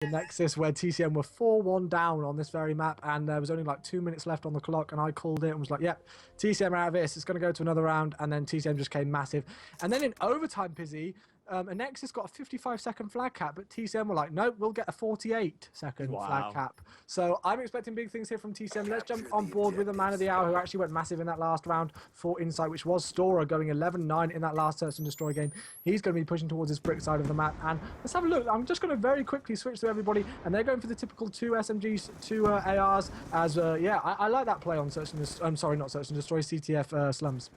the Nexus where TCM were 4-1 down on this very map, and there was only like 2 minutes left on the clock, and I called it and was like, yep, TCM are out of this, it's going to go to another round, and then TCM just came massive. And then in overtime, Pizzy, a Nexus got a 55-second flag cap, but TCM were like, nope, we'll get a 48-second flag cap. So I'm expecting big things here from TCM. Let's jump on board with the man of the hour who actually went massive in that last round for Insight, which was Stora, going 11-9 in that last Search and Destroy game. He's going to be pushing towards his brick side of the map. And let's have a look. I'm just going to very quickly switch to everybody, and they're going for the typical 2 SMGs, 2 ARs, as, yeah, I like that play on Search and Destroy. I'm sorry, not Search and Destroy, CTF slums.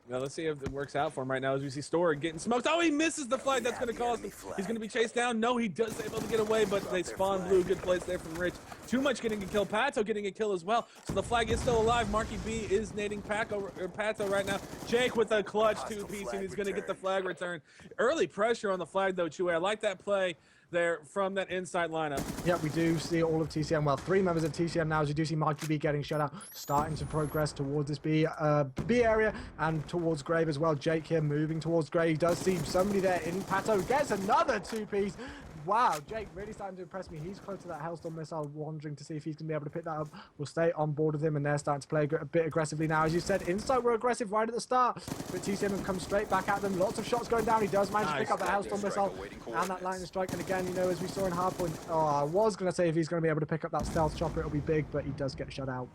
Now let's see if it works out for him right now as we see Stora getting smoked. Oh, he misses the flag. That's going to cause him. He's going to be chased down. No, he does able to get away, but they spawn blue. Good place there from Rich. Too much getting a kill. Pato getting a kill as well. So the flag is still alive. Marky B is nading Pato right now. Jake with a clutch 2-piece, and he's going to get the flag return. Early pressure on the flag, though, Chewy. I like that play there from that inside lineup. Yeah, we do see all of TCM. Well, 3 members of TCM now, as you do see Marky B getting shut out, starting to progress towards this B area and towards Grave as well. Jake here moving towards Grave. He does see somebody there in Pato. Gets another 2-piece. Wow, Jake really starting to impress me. He's close to that Hellstorm missile, wondering to see if he's going to be able to pick that up. We'll stay on board with him, and they're starting to play a bit aggressively now. As you said, Insight were aggressive right at the start, but TCM have come straight back at them. Lots of shots going down. He does manage to pick up the Hellstorm missile and that lightning strike. And again, you know, as we saw in Hardpoint, I was going to say if he's going to be able to pick up that stealth chopper, it'll be big, but he does get shut out.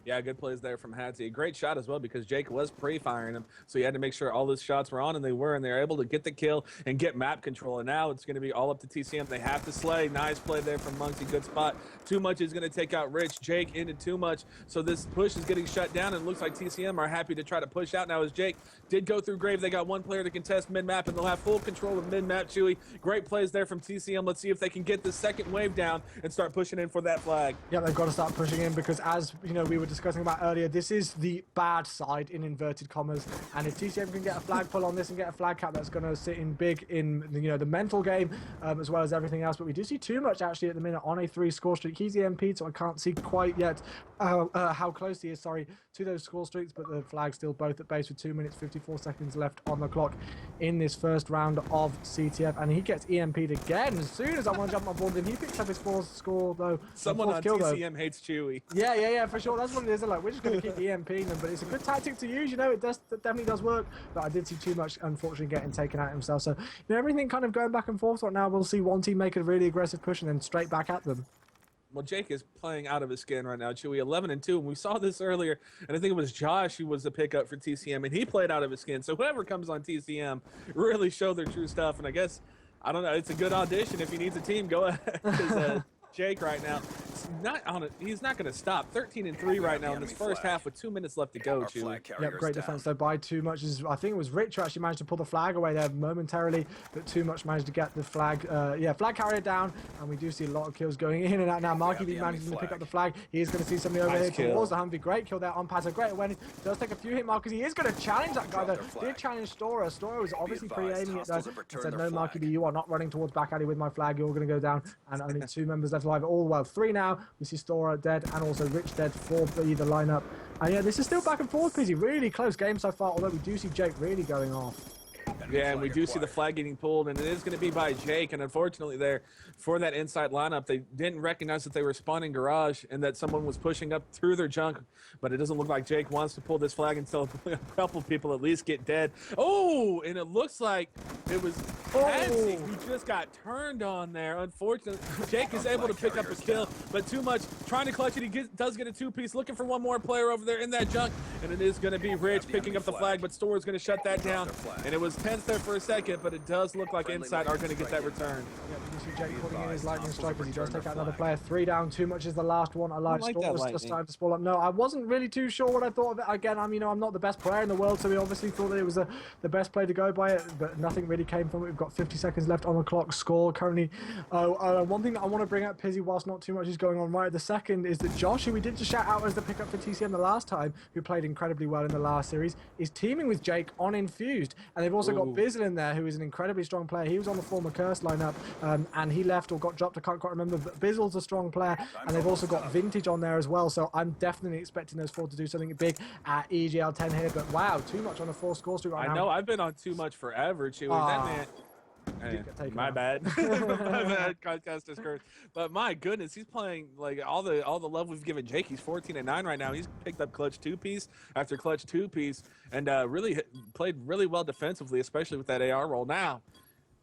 Yeah, good plays there from Hattie. Great shot as well because Jake was pre-firing him, so he had to make sure all his shots were on, and they were, and they were able to get the kill and get map control. And now it's going to be all up to TCM. They have to slay. Nice play there from Munksy. Good spot. Too Much is going to take out Rich. Jake into Too Much, so this push is getting shut down, and it looks like TCM are happy to try to push out now as Jake did go through Grave. They got 1 player to contest mid-map, and they'll have full control of mid-map. Chewy, great plays there from TCM. Let's see if they can get the second wave down and start pushing in for that flag. Yeah, they've got to start pushing in because, as you know, we were discussing about earlier, this is the bad side in inverted commas, and if TCM can get a flag pull on this and get a flag cap, that's going to sit in big in, you know, the mental game as well as everything else. But we do see Too Much actually at the minute on a 3 score streak. He's the MP, so I can't see quite yet how close he is, sorry, to those score streaks, but the flag's still both at base with 2 minutes 54 seconds left on the clock in this first round of CTF, and he gets EMP'd again as soon as I want to jump on board with him. He picks up his 4th score though. Someone on TCM hates Chewy. Yeah, for sure. That's what it is. Like, we're just going to keep EMPing them, but it's a good tactic to use, you know. It definitely does work, but I did see Too Much unfortunately getting taken out himself. So, you know, everything kind of going back and forth right now. We'll see one team make a really aggressive push and then straight back at them. Well, Jake is playing out of his skin right now, Chewy. 11-2, and we saw this earlier, and I think it was Josh who was the pickup for TCM, and he played out of his skin. So whoever comes on TCM really show their true stuff, and I guess, I don't know, it's a good audition. If he needs a team, go ahead. Jake right now, he's not going to stop. 13-3 right now in this first half with 2 minutes left to go, Chewy. Yep, great defense though by Too Much. I think it was Rich who actually managed to pull the flag away there momentarily, but Too Much managed to get the flag, flag carrier down, and we do see a lot of kills going in and out now. Marky B managing to pick up the flag. He is going to see somebody over here towards the Humvee. Great kill there on Pato. Great awareness. Does take a few hit markers. He is going to challenge that guy though. Did challenge Stora. Stora was obviously pre-aiming it though. He said, no, Marky B, you are not running towards back alley with my flag. You're going to go down. And only 2 members left alive. All well, 3 now. We see Stora dead and also Rich dead for either lineup. And yeah, this is still back and forth, Pizzy. Really close game so far, although we do see Jake really going off. Yeah, and we do see the flag getting pulled, and it is going to be by Jake. And unfortunately there, for that inside lineup, they didn't recognize that they were spawning garage and that someone was pushing up through their junk. But it doesn't look like Jake wants to pull this flag until a couple people at least get dead. Oh, and it looks like it was Patsy who just got turned on there. Unfortunately, Jake is able to pick up a kill, but Too Much trying to clutch it. He does get a 2-piece, looking for one more player over there in that junk, and it is going to be Rich picking up the flag, but Stora's going to shut that down. And it was tense there for a second, but it does look like Insight are going to get that return. Yeah, you see Jake putting in his lightning strike as he does take out another player. 3 down, Too Much is the last one alive. Stora was just starting to spoil up. No, I wasn't really too sure what I thought of it. Again, I'm not the best player in the world, so we obviously thought that it was the best play to go by it, but nothing really came from it. We've got 50 seconds left on the clock. Score currently. One thing that I want to bring up, Pizzy, whilst not too much is going on right at the second, is that Josh, who we did just shout out as the pickup for TCM the last time, who played incredibly well in the last series, is teaming with Jake on Infused, and they've also got Bizzle in there, who is an incredibly strong player. He was on the former Curse lineup, and he left or got dropped, I can't quite remember, but Bizzle's a strong player, and they've also got Vintage on there as well, so I'm definitely expecting those 4 to do something big at EGL10 here, but wow, Too Much on a 4 score streak right now. I know, I've been on Too Much forever, Chewy. That man, My bad. My bad, Concaster's curse. But my goodness, he's playing like all the love we've given Jake. He's 14-9 right now. He's picked up clutch 2-piece after clutch 2-piece, and really played really well defensively, especially with that AR roll. Now,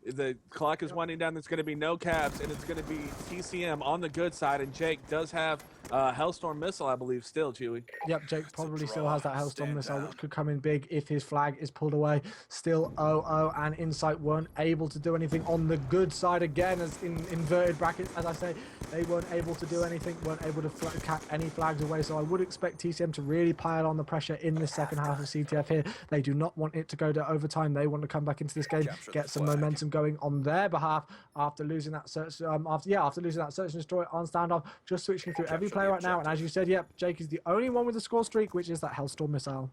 the clock is winding down. There's going to be no caps, and it's going to be TCM on the good side. And Jake does have Hellstorm missile, I believe, still, Chewy. Yep, Jake probably still has that Hellstorm missile, which could come in big if his flag is pulled away. Still 0-0, and Insight weren't able to do anything on the good side again, as in inverted brackets, as I say. They weren't able to do anything, weren't able to cap any flags away. So I would expect TCM to really pile on the pressure in the second half of CTF here. They do not want it to go to overtime. They want to come back into this game, get some momentum going on their behalf after losing that search. After losing that search and destroy on standoff. Just switching through every player right now, and as you said, yep, Jake is the only one with a score streak, which is that Hellstorm missile.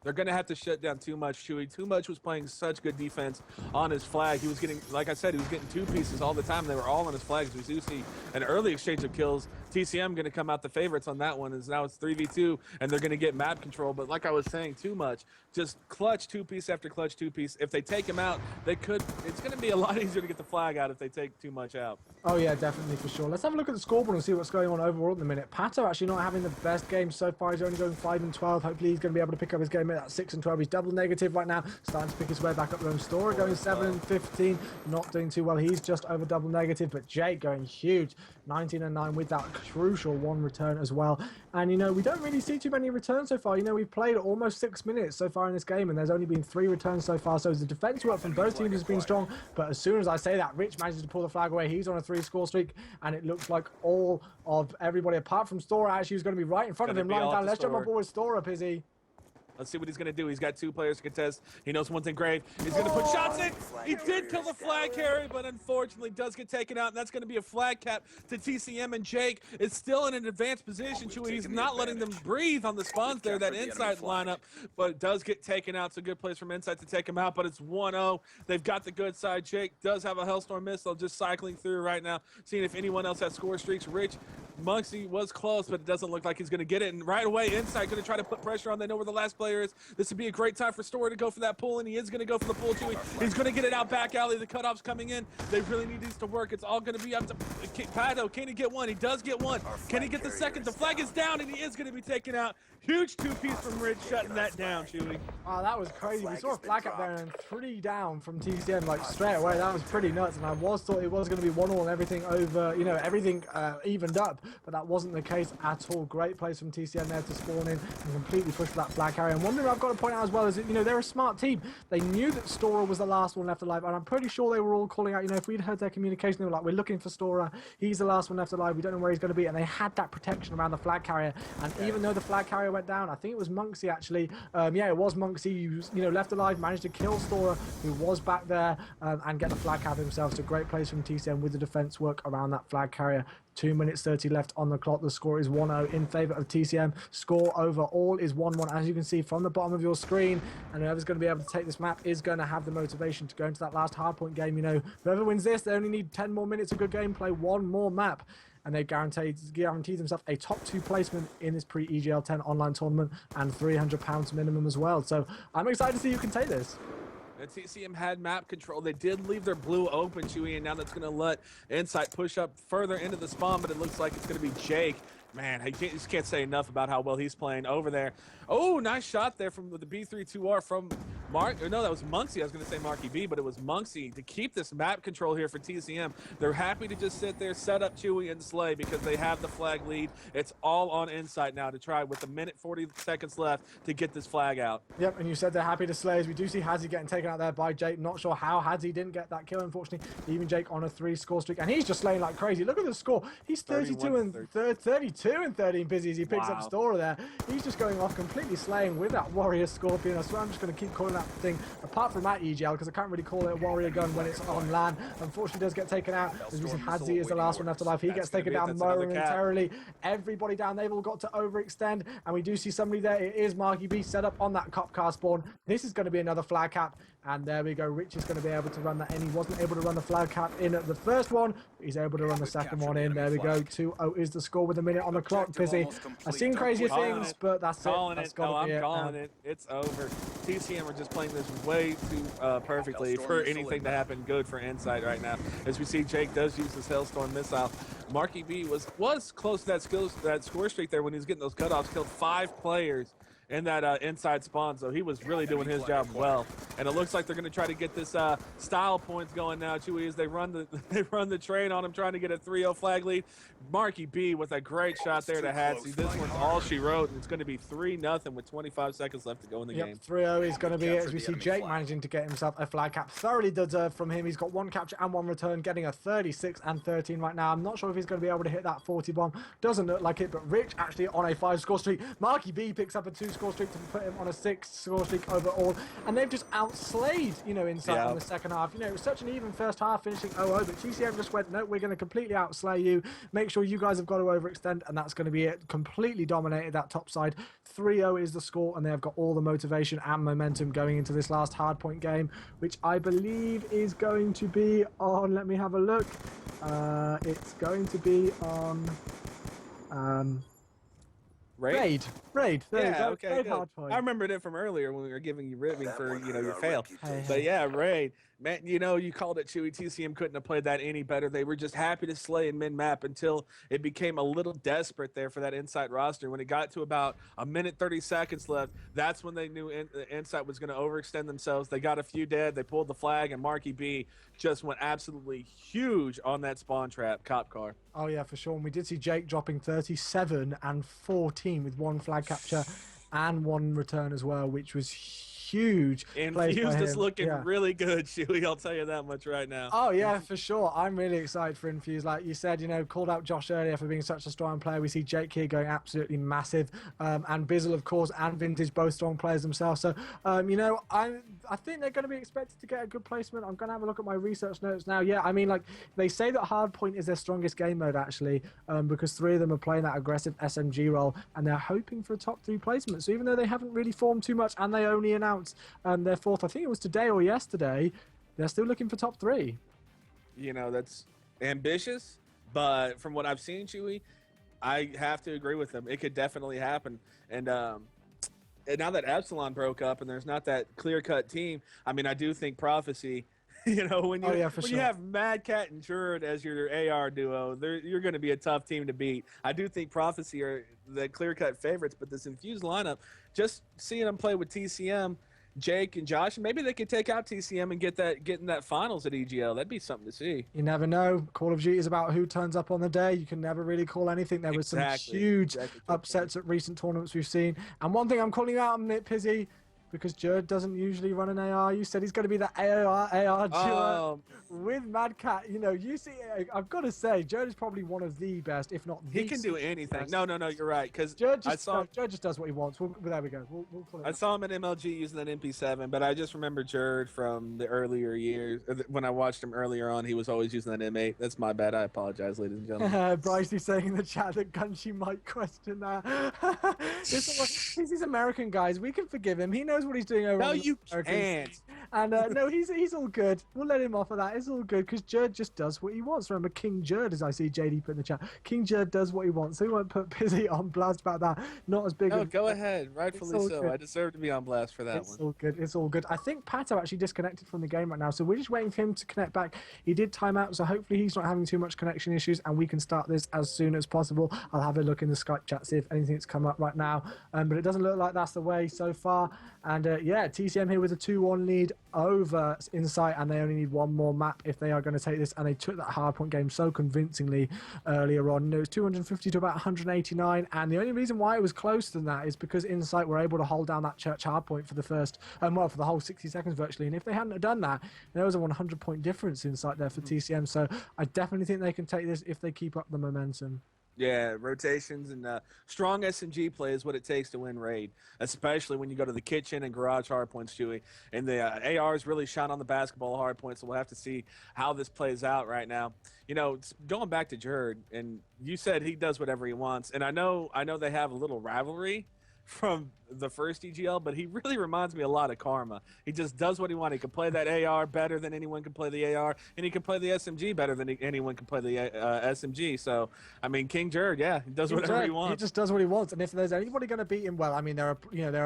They're going to have to shut down Too Much, Chewy. Too Much was playing such good defense on his flag. He was getting, like I said, he was getting 2 pieces all the time. They were all on his flags. We do see an early exchange of kills. TCM going to come out the favorites on that one, as now it's 3v2, and they're going to get map control. But like I was saying, Too Much, just clutch 2-piece after clutch 2-piece. If they take him out, they could. It's going to be a lot easier to get the flag out if they take Too Much out. Oh yeah, definitely, for sure. Let's have a look at the scoreboard and see what's going on overall in the minute. Pato actually not having the best game so far. He's only going 5-12. Hopefully he's going to be able to pick up his game at 6-12. He's double negative right now, starting to pick his way back up. Lone Stora going 7-15, not doing too well. He's just over double negative, but Jake going huge, 19-9 with that crucial 1 return as well. And you know, we don't really see too many returns so far. You know, we've played almost 6 minutes so far in this game, and there's only been 3 returns so far. So the defense work from both teams has been strong. But as soon as I say that, Rich manages to pull the flag away. He's on a 3-score streak, and it looks like all of everybody apart from Stora actually is going to be right in front of him, lying down. Let's jump on board with Stora, Pizzy. Let's see what he's going to do. He's got 2 players to contest. He knows one thing great. He's going to put shots in. He did kill the flag carrier, but unfortunately does get taken out, and that's going to be a flag cap to TCM, and Jake is still in an advanced position. He's not letting them breathe on the spawns there, that inside lineup, but it does get taken out. It's a good place from inside to take him out, but it's 1-0. They've got the good side. Jake does have a Hellstorm missile just cycling through right now, seeing if anyone else has score streaks. Rich, Munksy was close, but it doesn't look like he's going to get it, and right away, inside going to try to put pressure on. They know where the last player is. This would be a great time for Stora to go for that pull, and he is going to go for the pull too. He's going to get it out back alley. The cutoff's coming in. They really need these to work. It's all going to be up to Pato. Can he get one? He does get one. Can he get the second? The flag is down, and he is going to be taken out. Huge 2-piece from Rich, shutting that down, Chewy. Oh, that was crazy. We saw a flag up there and 3 down from TCM, like straight away. That was pretty nuts, and I thought it was going to be 1-1 and everything over, you know, everything evened up, but that wasn't the case at all. Great plays from TCM there to spawn in and completely push for that flag carrier. And one thing I've got to point out as well is that, you know, they're a smart team. They knew that Stora was the last one left alive, and I'm pretty sure they were all calling out, you know, if we'd heard their communication, they were like, we're looking for Stora. He's the last one left alive. We don't know where he's going to be, and they had that protection around the flag carrier. And even though the flag carrier went down, I think it was Munksy actually. Yeah, it was Munksy who was, you know, left alive, managed to kill Stora, who was back there, and get the flag cap himself. So great plays from TCM with the defense work around that flag carrier. 2 minutes 30 left on the clock. The score is 1-0 in favor of TCM. Score overall is 1-1, as you can see from the bottom of your screen. And whoever's going to be able to take this map is going to have the motivation to go into that last hardpoint game. You know, whoever wins this, they only need 10 more minutes of good gameplay, 1 more map, and they guarantee themselves a top 2 placement in this pre-EGL10 online tournament and £300 minimum as well. So I'm excited to see who can take this. The TCM had map control. They did leave their blue open, Chewy, and now that's going to let Insight push up further into the spawn, but it looks like it's going to be Jake. Man, I just can't say enough about how well he's playing over there. Oh, nice shot there from the B32R from Mark. Or no, that was Munksy. I was going to say Marky B, but it was Munksy to keep this map control here for TCM. They're happy to just sit there, set up Chewy and Slay because they have the flag lead. It's all on Insight now to try with a minute 40 seconds left to get this flag out. Yep, and you said they're happy to slay, as we do see Hadzi getting taken out there by Jake. Not sure how Hadzi didn't get that kill, unfortunately. Even Jake on a 3-score streak, and he's just slaying like crazy. Look at the score. He's 32 and 13 busy as he picks up Stora there. He's just going off completely slaying with that Warrior Scorpion. I swear I'm just going to keep calling that thing, apart from that EGL, because I can't really call it a Warrior gun when it's on land. Unfortunately, does get taken out. As we see, Hadzi is the last one left alive. He gets taken down momentarily. Everybody down, they've all got to overextend, and we do see somebody there. It is Marky B set up on that cop car spawn. This is going to be another flag cap, and there we go. Rich is going to be able to run that in. He wasn't able to run the flag cap in at the first one, but he's able to run the second one in. There we go. 2-0 is the score with a minute on the clock. Busy. I've seen crazier things, but that's it. That's got to be it. I'm calling it. It's over. TCM are just playing this way too perfectly for anything to happen good for Insight right now. As we see, Jake does use his Hailstorm missile. Marky B was close to that score streak there when he was getting those cutoffs. Killed 5 players in that inside spawn, so he was really doing his job well. And it looks like they're going to try to get this style points going now, Chewy, as they run the train on him, trying to get a 3-0 flag lead. Marky B with a great shot there to Hatsy. This one's all she wrote, and it's going to be 3-0 with 25 seconds left to go in the game. 3-0 is going to be it, as we see Jake managing to get himself a flag cap. Thoroughly deserved from him. He's got 1 capture and 1 return, getting a 36 and 13 right now. I'm not sure if he's going to be able to hit that 40 bomb. Doesn't look like it, but Rich actually on a 5 score streak. Marky B picks up a 2 score streak to put him on a 6 score streak overall, and they've just outslayed, Insight in the second half. It was such an even first half, finishing 0-0, but TCM just went, no, we're going to completely outslay you. Make sure you guys have got to overextend, and that's going to be it. Completely dominated that top side. 3-0 is the score, and they have got all the motivation and momentum going into this last hardpoint game, which I believe is going to be on, let me have a look. It's going to be on Raid. There you go. Okay, Raid good. hardpoint. I remembered it from earlier when we were giving you ribbing for your fail. Hey. But yeah, Raid, man, you called it, Chewy. TCM couldn't have played that any better. They were just happy to slay in mid-map until it became a little desperate there for that Insight roster. When it got to about 1 minute 30 seconds left, that's when they knew Insight was going to overextend themselves. They got a few dead. They pulled the flag, and Marky B just went absolutely huge on that spawn trap cop car. Oh yeah, for sure. And we did see Jake dropping 37 and 14 with 1 flag capture and 1 return as well, which was huge. And Infused is looking really good, Chewy. I'll tell you that much right now. Oh yeah, for sure. I'm really excited for Infused. Like you said, called out Josh earlier for being such a strong player. We see Jake here going absolutely massive, and Bizzle, of course, and Vintage, both strong players themselves. So, I think they're going to be expected to get a good placement. I'm going to have a look at my research notes now. Yeah, I mean, like they say that Hardpoint is their strongest game mode actually, because 3 of them are playing that aggressive SMG role, and they're hoping for a top 3 placement. So even though they haven't really formed too much, and they only announced their 4th, I think it was today or yesterday, they're still looking for top 3. That's ambitious, but from what I've seen, Chewy, I have to agree with them. It could definitely happen. And now that Epsilon broke up and there's not that clear-cut team, I mean, I do think Prophecy, when you have Mad Cat and Jerd as your AR duo, you're going to be a tough team to beat. I do think Prophecy are the clear-cut favorites, but this Infused lineup, just seeing them play with TCM, Jake and Josh, maybe they could take out TCM and get in that finals at EGL. That'd be something to see. You never know. Call of Duty is about who turns up on the day. You can never really call anything. There was some huge upsets at recent tournaments we've seen. And one thing I'm calling out on it, Pizzy, because Jerd doesn't usually run an AR. You said he's going to be the AR duo with Mad Cat. You see, I've got to say, Jerd is probably one of the best, if not the He can do anything. best. No, you're right. Because Jerd just does what he wants. There we go. We'll call it. I saw him at MLG using that MP7, but I just remember Jerd from the earlier years. When I watched him earlier on, he was always using that M8. That's my bad. I apologize, ladies and gentlemen. Brycey saying in the chat that Gunshi might question that. These American guys, we can forgive him. He knows what he's doing over. No, you can't. And no, he's all good. We'll let him off of that. It's all good because Jerd just does what he wants. Remember, King Jerd, as I see JD put in the chat. King Jerd does what he wants. So he won't put Pizzy on blast about that. Not as big. No, go ahead. Rightfully so. Good. I deserve to be on blast for that one. It's all good. It's all good. I think Pato actually disconnected from the game right now, so we're just waiting for him to connect back. He did time out, so hopefully he's not having too much connection issues, and we can start this as soon as possible. I'll have a look in the Skype chat, see if anything's come up right now. But it doesn't look like that's the way so far. And yeah, TCM here with a 2-1 lead over Insight, and they only need 1 more map if they are going to take this. And they took that hardpoint game so convincingly earlier on. It was 250 to about 189, and the only reason why it was closer than that is because Insight were able to hold down that church hardpoint for the first, for the whole 60 seconds virtually. And if they hadn't have done that, there was a 100-point difference Insight there for TCM. So I definitely think they can take this if they keep up the momentum. Yeah, rotations and strong SMG play is what it takes to win Raid, especially when you go to the kitchen and garage hardpoints, Chewy. And the ARs really shine on the basketball hardpoints, so we'll have to see how this plays out right now. Going back to Jerd, and you said he does whatever he wants, and I know they have a little rivalry, from the first EGL, but he really reminds me a lot of Karma. He just does what he wants. He can play that AR better than anyone can play the AR, and he can play the SMG better than anyone can play the SMG. So, I mean, King Jerd, yeah, he does whatever he wants. He just does what he wants, and if there's anybody going to beat him, well, I mean, there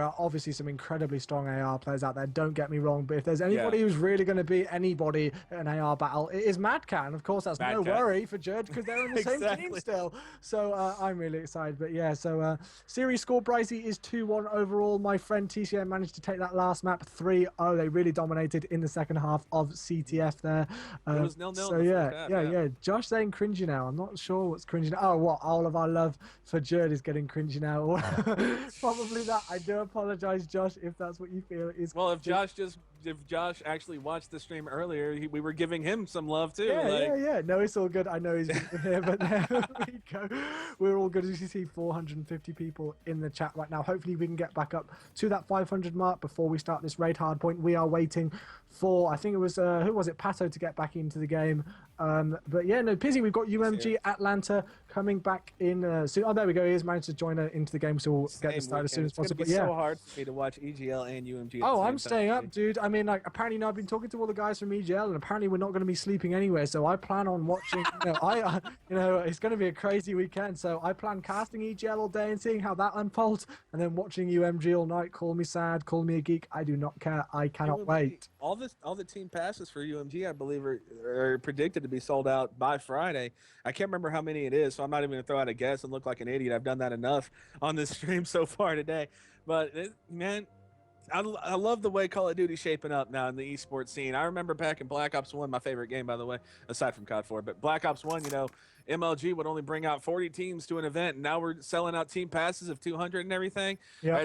are obviously some incredibly strong AR players out there. Don't get me wrong, but if there's anybody who's really going to beat anybody in an AR battle, it is Mad Cat, and of course that's no worry for Jerd because they're in the same team still. So I'm really excited. But yeah, so series score, Brycey, is 2-1 overall. My friend TCM managed to take that last map 3-0. They really dominated in the second half of CTF there. It was 0-0. So yeah. Josh saying cringy now. I'm not sure what's cringy now. Oh, what? All of our love for Jerd is getting cringy now. Probably that. I do apologize, Josh, if that's what you feel is. Well, if Josh actually watched the stream earlier, we were giving him some love too. Yeah. No, it's all good. I know he's here, but there we go. We're all good. As you see, 450 people in the chat right now. Hopefully we can get back up to that 500 mark before we start this raid hardpoint. We are waiting for, I think it was, who was it, Pato, to get back into the game. But yeah, no, Pizzy, we've got UMG Atlanta coming back in soon. Oh, there we go. He has managed to join into the game, so we'll get this started as soon as possible. It's so hard for me to watch EGL and UMG. Oh, I'm staying up, dude. I mean, like, apparently, I've been talking to all the guys from EGL, and apparently we're not going to be sleeping anywhere. So I plan on watching. It's going to be a crazy weekend. So I plan casting EGL all day and seeing how that unfolds, and then watching UMG all night. Call me sad, call me a geek. I do not care. I cannot wait. All the team passes for UMG, I believe, are predicted to be sold out by Friday. I can't remember how many it is, so I'm not even going to throw out a guess and look like an idiot. I've done that enough on this stream so far today. But, man, I love the way Call of Duty's shaping up now in the esports scene. I remember back in Black Ops 1, my favorite game, by the way, aside from COD 4, but Black Ops 1, MLG would only bring out 40 teams to an event, and now we're selling out team passes of 200 and everything. Yeah.